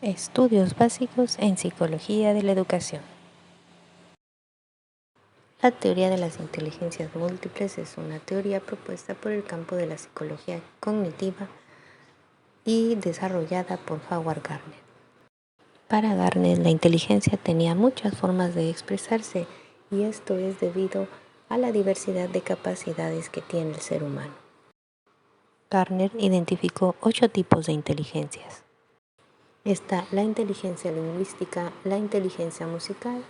Estudios básicos en psicología de la educación. La teoría de las inteligencias múltiples es una teoría propuesta por el campo de la psicología cognitiva y desarrollada por Howard Gardner. Para Gardner, la inteligencia tenía muchas formas de expresarse y esto es debido a la diversidad de capacidades que tiene el ser humano. Gardner identificó 8 tipos de inteligencias. Está la inteligencia lingüística, la inteligencia musical,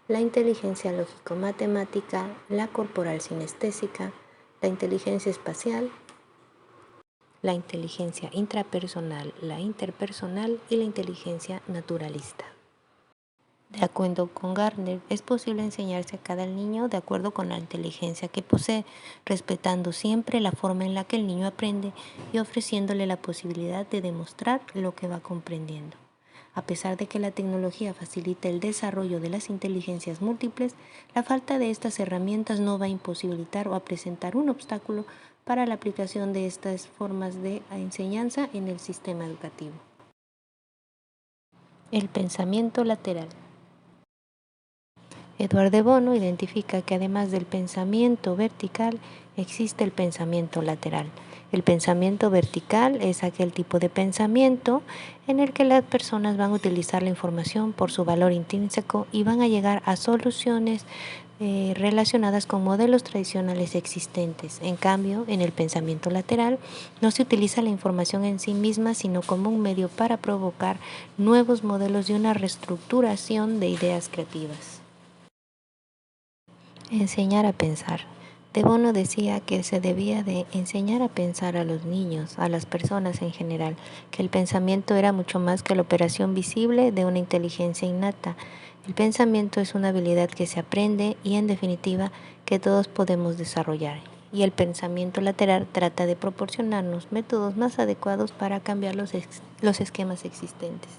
la inteligencia lógico-matemática, la corporal sinestésica, la inteligencia espacial, la inteligencia intrapersonal, la interpersonal y la inteligencia naturalista. De acuerdo con Gardner, es posible enseñarse a cada niño de acuerdo con la inteligencia que posee, respetando siempre la forma en la que el niño aprende y ofreciéndole la posibilidad de demostrar lo que va comprendiendo. A pesar de que la tecnología facilita el desarrollo de las inteligencias múltiples, la falta de estas herramientas no va a imposibilitar o a presentar un obstáculo para la aplicación de estas formas de enseñanza en el sistema educativo. El pensamiento lateral. Edward de Bono identifica que además del pensamiento vertical, existe el pensamiento lateral. El pensamiento vertical es aquel tipo de pensamiento en el que las personas van a utilizar la información por su valor intrínseco y van a llegar a soluciones relacionadas con modelos tradicionales existentes. En cambio, en el pensamiento lateral no se utiliza la información en sí misma, sino como un medio para provocar nuevos modelos y una reestructuración de ideas creativas. Enseñar a pensar. De Bono decía que se debía de enseñar a pensar a los niños, a las personas en general, que el pensamiento era mucho más que la operación visible de una inteligencia innata. El pensamiento es una habilidad que se aprende y, en definitiva, que todos podemos desarrollar. Y el pensamiento lateral trata de proporcionarnos métodos más adecuados para cambiar los esquemas existentes.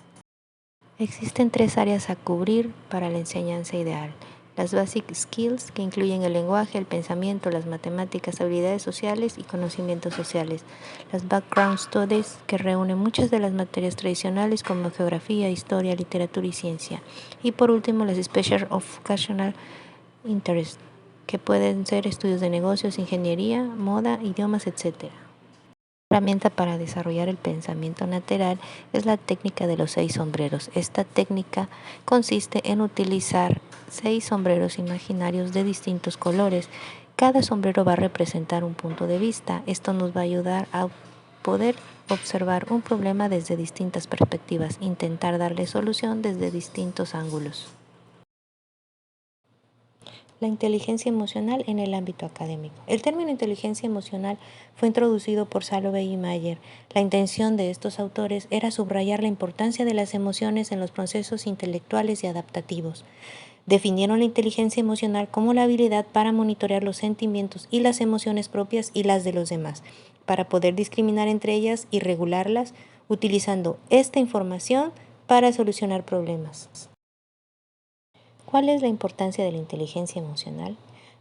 Existen 3 áreas a cubrir para la enseñanza ideal. Las Basic Skills, que incluyen el lenguaje, el pensamiento, las matemáticas, habilidades sociales y conocimientos sociales. Las Background Studies, que reúnen muchas de las materias tradicionales como geografía, historia, literatura y ciencia. Y por último, las Special Occasional Interest, que pueden ser estudios de negocios, ingeniería, moda, idiomas, etc. La herramienta para desarrollar el pensamiento lateral es la técnica de los 6 sombreros. Esta técnica consiste en utilizar 6 sombreros imaginarios de distintos colores. Cada sombrero va a representar un punto de vista. Esto nos va a ayudar a poder observar un problema desde distintas perspectivas, intentar darle solución desde distintos ángulos. La inteligencia emocional en el ámbito académico. El término inteligencia emocional fue introducido por Salovey y Mayer. La intención de estos autores era subrayar la importancia de las emociones en los procesos intelectuales y adaptativos. Definieron la inteligencia emocional como la habilidad para monitorear los sentimientos y las emociones propias y las de los demás, para poder discriminar entre ellas y regularlas, utilizando esta información para solucionar problemas. ¿Cuál es la importancia de la inteligencia emocional?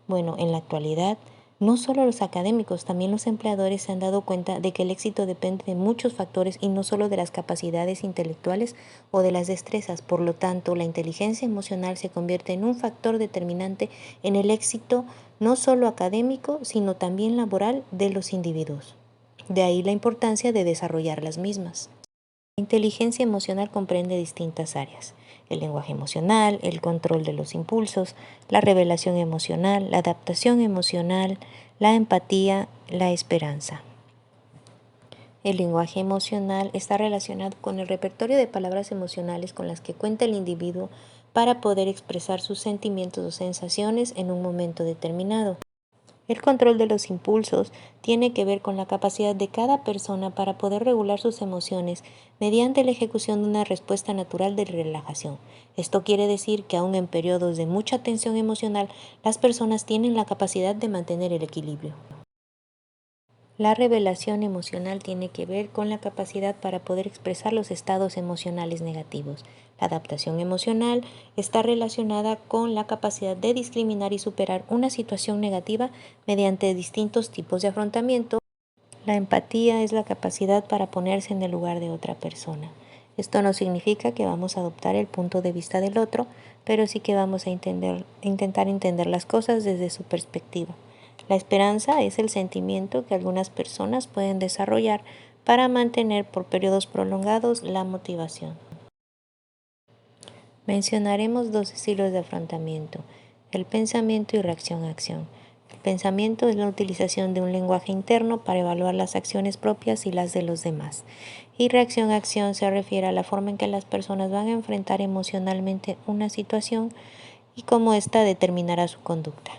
Bueno, en la actualidad, no solo los académicos, también los empleadores se han dado cuenta de que el éxito depende de muchos factores y no solo de las capacidades intelectuales o de las destrezas. Por lo tanto, la inteligencia emocional se convierte en un factor determinante en el éxito no solo académico, sino también laboral de los individuos. De ahí la importancia de desarrollar las mismas. La inteligencia emocional comprende distintas áreas: el lenguaje emocional, el control de los impulsos, la revelación emocional, la adaptación emocional, la empatía, la esperanza. El lenguaje emocional está relacionado con el repertorio de palabras emocionales con las que cuenta el individuo para poder expresar sus sentimientos o sensaciones en un momento determinado. El control de los impulsos tiene que ver con la capacidad de cada persona para poder regular sus emociones mediante la ejecución de una respuesta natural de relajación. Esto quiere decir que aun en periodos de mucha tensión emocional, las personas tienen la capacidad de mantener el equilibrio. La revelación emocional tiene que ver con la capacidad para poder expresar los estados emocionales negativos. La adaptación emocional está relacionada con la capacidad de discriminar y superar una situación negativa mediante distintos tipos de afrontamiento. La empatía es la capacidad para ponerse en el lugar de otra persona. Esto no significa que vamos a adoptar el punto de vista del otro, pero sí que vamos a intentar entender las cosas desde su perspectiva. La esperanza es el sentimiento que algunas personas pueden desarrollar para mantener por periodos prolongados la motivación. Mencionaremos dos estilos de afrontamiento: el pensamiento y reacción-acción. El pensamiento es la utilización de un lenguaje interno para evaluar las acciones propias y las de los demás. Y reacción-acción se refiere a la forma en que las personas van a enfrentar emocionalmente una situación y cómo ésta determinará su conducta.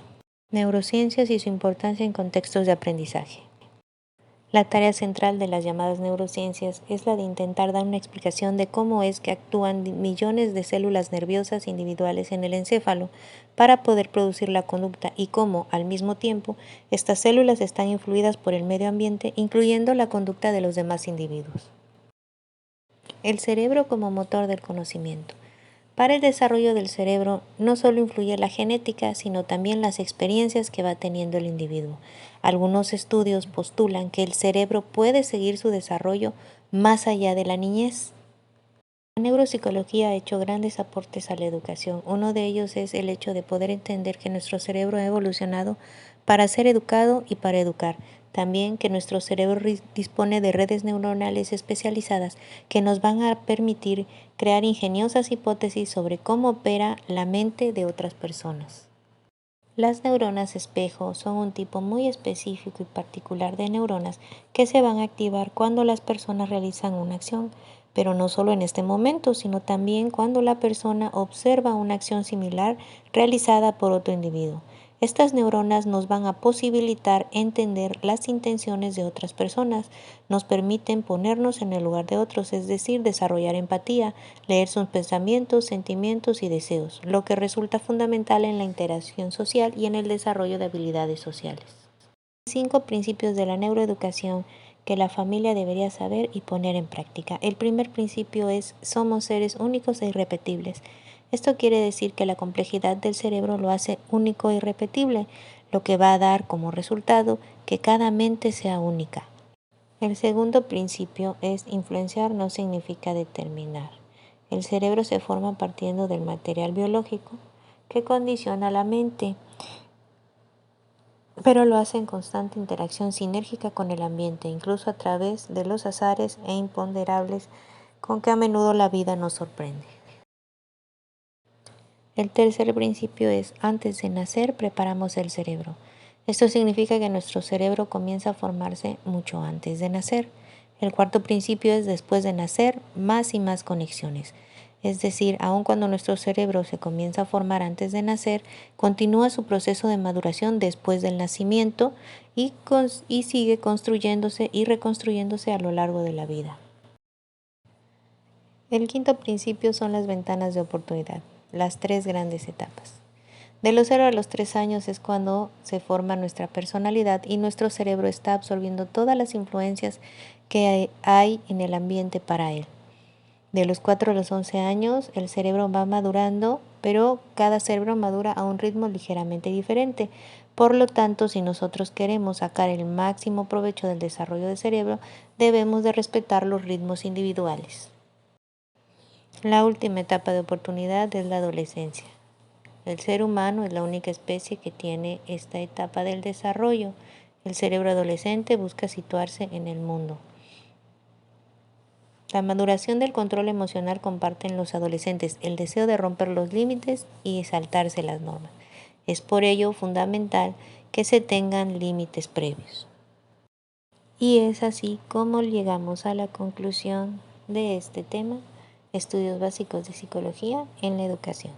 Neurociencias y su importancia en contextos de aprendizaje. La tarea central de las llamadas neurociencias es la de intentar dar una explicación de cómo es que actúan millones de células nerviosas individuales en el encéfalo para poder producir la conducta y cómo, al mismo tiempo, estas células están influidas por el medio ambiente, incluyendo la conducta de los demás individuos. El cerebro como motor del conocimiento. Para el desarrollo del cerebro no solo influye la genética, sino también las experiencias que va teniendo el individuo. Algunos estudios postulan que el cerebro puede seguir su desarrollo más allá de la niñez. La neuropsicología ha hecho grandes aportes a la educación. Uno de ellos es el hecho de poder entender que nuestro cerebro ha evolucionado para ser educado y para educar. También que nuestro cerebro dispone de redes neuronales especializadas que nos van a permitir crear ingeniosas hipótesis sobre cómo opera la mente de otras personas. Las neuronas espejo son un tipo muy específico y particular de neuronas que se van a activar cuando las personas realizan una acción, pero no solo en este momento, sino también cuando la persona observa una acción similar realizada por otro individuo. Estas neuronas nos van a posibilitar entender las intenciones de otras personas, nos permiten ponernos en el lugar de otros, es decir, desarrollar empatía, leer sus pensamientos, sentimientos y deseos, lo que resulta fundamental en la interacción social y en el desarrollo de habilidades sociales. 5 principios de la neuroeducación que la familia debería saber y poner en práctica. El primer principio es: somos seres únicos e irrepetibles. Esto quiere decir que la complejidad del cerebro lo hace único e irrepetible, lo que va a dar como resultado que cada mente sea única. El segundo principio es: influenciar no significa determinar. El cerebro se forma partiendo del material biológico que condiciona la mente, pero lo hace en constante interacción sinérgica con el ambiente, incluso a través de los azares e imponderables con que a menudo la vida nos sorprende. El tercer principio es: antes de nacer preparamos el cerebro. Esto significa que nuestro cerebro comienza a formarse mucho antes de nacer. El cuarto principio es: después de nacer, más y más conexiones. Es decir, aun cuando nuestro cerebro se comienza a formar antes de nacer, continúa su proceso de maduración después del nacimiento y sigue construyéndose y reconstruyéndose a lo largo de la vida. El quinto principio son las ventanas de oportunidad, las 3 grandes etapas. De los 0 a los 3 años es cuando se forma nuestra personalidad y nuestro cerebro está absorbiendo todas las influencias que hay en el ambiente para él. De los 4 a los 11 años el cerebro va madurando, pero cada cerebro madura a un ritmo ligeramente diferente. Por lo tanto, si nosotros queremos sacar el máximo provecho del desarrollo del cerebro, debemos de respetar los ritmos individuales. La última etapa de oportunidad es la adolescencia. El ser humano es la única especie que tiene esta etapa del desarrollo. El cerebro adolescente busca situarse en el mundo. La maduración del control emocional comparten los adolescentes el deseo de romper los límites y saltarse las normas. Es por ello fundamental que se tengan límites previos. Y es así como llegamos a la conclusión de este tema: estudios básicos de psicología en la educación.